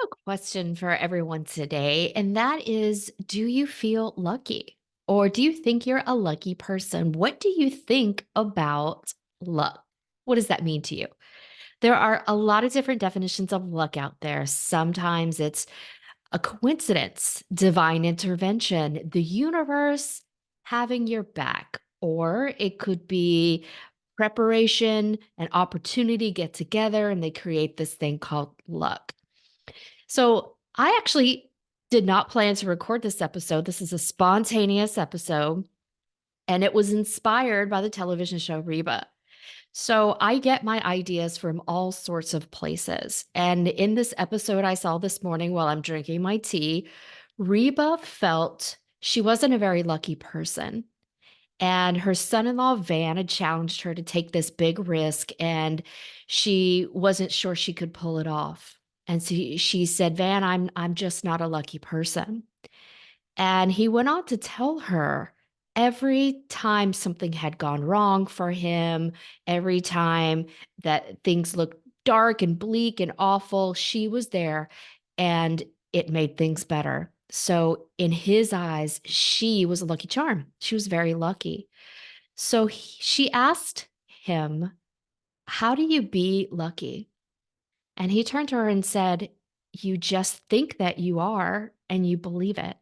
A question for everyone today, and that is, do you feel lucky? Or do you think you're a lucky person? What do you think about luck? What does that mean to you? There are a lot of different definitions of luck out there. Sometimes it's a coincidence, divine intervention, the universe having your back, or it could be preparation and opportunity get together and they create this thing called luck. So I actually did not plan to record this episode. This is a spontaneous episode, and it was inspired by the television show Reba. So I get my ideas from all sorts of places. And in this episode I saw this morning while I'm drinking my tea, Reba felt she wasn't a very lucky person. And her son-in-law, Van, had challenged her to take this big risk, and she wasn't sure she could pull it off. And so she said, "Van, I'm just not a lucky person." And he went on to tell her every time something had gone wrong for him, every time that things looked dark and bleak and awful, she was there and it made things better. So in his eyes, she was a lucky charm. She was very lucky. So she asked him, "How do you be lucky?" And he turned to her and said, "You just think that you are and you believe it."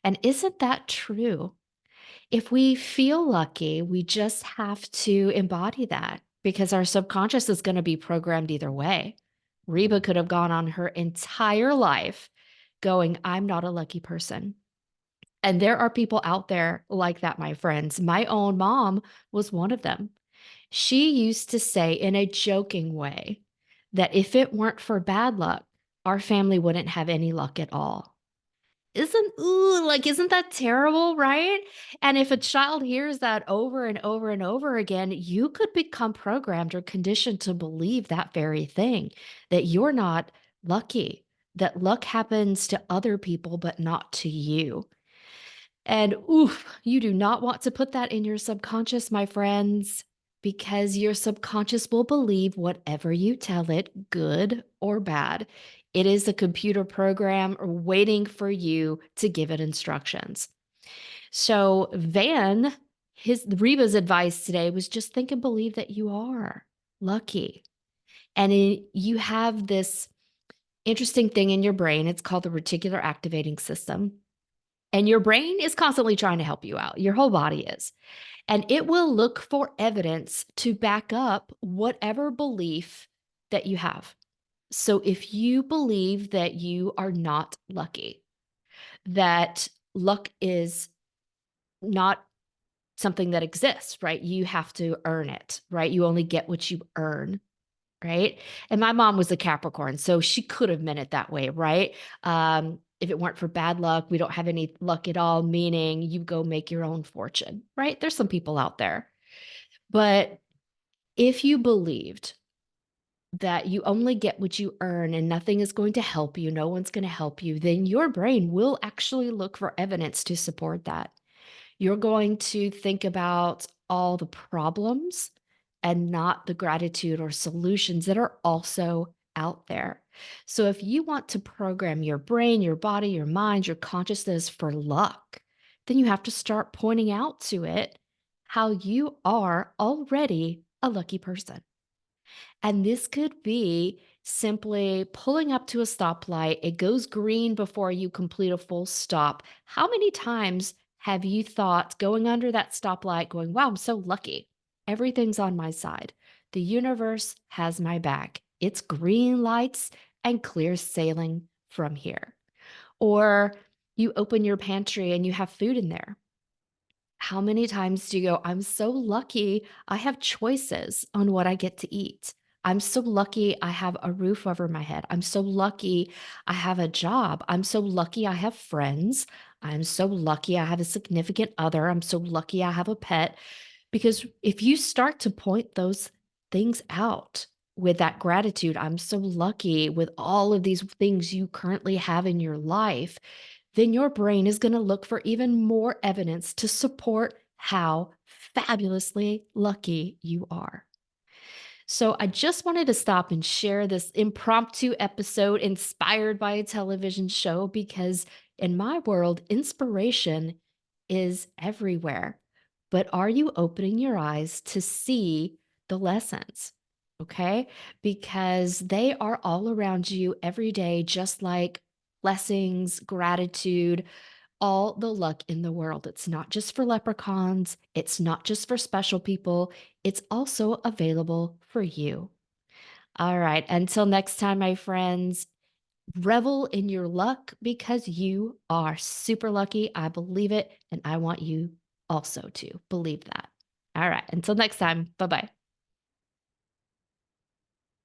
And isn't that true? If we feel lucky, we just have to embody that because our subconscious is going to be programmed either way. Reba could have gone on her entire life going, "I'm not a lucky person." And there are people out there like that, my friends. My own mom was one of them. She used to say in a joking way that if it weren't for bad luck, our family wouldn't have any luck at all. Isn't that terrible, right? And if a child hears that over and over and over again, you could become programmed or conditioned to believe that very thing, that you're not lucky, that luck happens to other people, but not to you. And oof, you do not want to put that in your subconscious, my friends, because your subconscious will believe whatever you tell it, good or bad. It is a computer program waiting for you to give it instructions. So, his Reba's advice today was just think and believe that you are lucky. And you have this interesting thing in your brain. It's called the reticular activating system. And your brain is constantly trying to help you out. Your whole body is. And it will look for evidence to back up whatever belief that you have. So if you believe that you are not lucky, that luck is not something that exists, right? You have to earn it, right? You only get what you earn, right? And my mom was a Capricorn, so she could have meant it that way, right? If it weren't for bad luck, we don't have any luck at all, meaning you go make your own fortune, right? There's some people out there. But if you believed that you only get what you earn and nothing is going to help you, no one's going to help you, then your brain will actually look for evidence to support that. You're going to think about all the problems and not the gratitude or solutions that are also out there. So, if you want to program your brain, your body, your mind, your consciousness for luck, then you have to start pointing out to it how you are already a lucky person. And this could be simply pulling up to a stoplight. It goes green before you complete a full stop. How many times have you thought going under that stoplight, going, wow, I'm so lucky. Everything's on my side. The universe has my back. It's green lights and clear sailing from here. Or you open your pantry and you have food in there. How many times do you go, I'm so lucky I have choices on what I get to eat. I'm so lucky I have a roof over my head. I'm so lucky I have a job. I'm so lucky I have friends. I'm so lucky I have a significant other. I'm so lucky I have a pet. Because if you start to point those things out with that gratitude, I'm so lucky with all of these things you currently have in your life, then your brain is going to look for even more evidence to support how fabulously lucky you are. So I just wanted to stop and share this impromptu episode inspired by a television show because in my world, inspiration is everywhere. But are you opening your eyes to see the lessons? Okay. Because they are all around you every day, just like blessings, gratitude, all the luck in the world. It's not just for leprechauns, it's not just for special people, it's also available for you. All right, until next time, my friends, revel in your luck because you are super lucky. I believe it, and I want you also to believe that. All right, until next time, bye bye.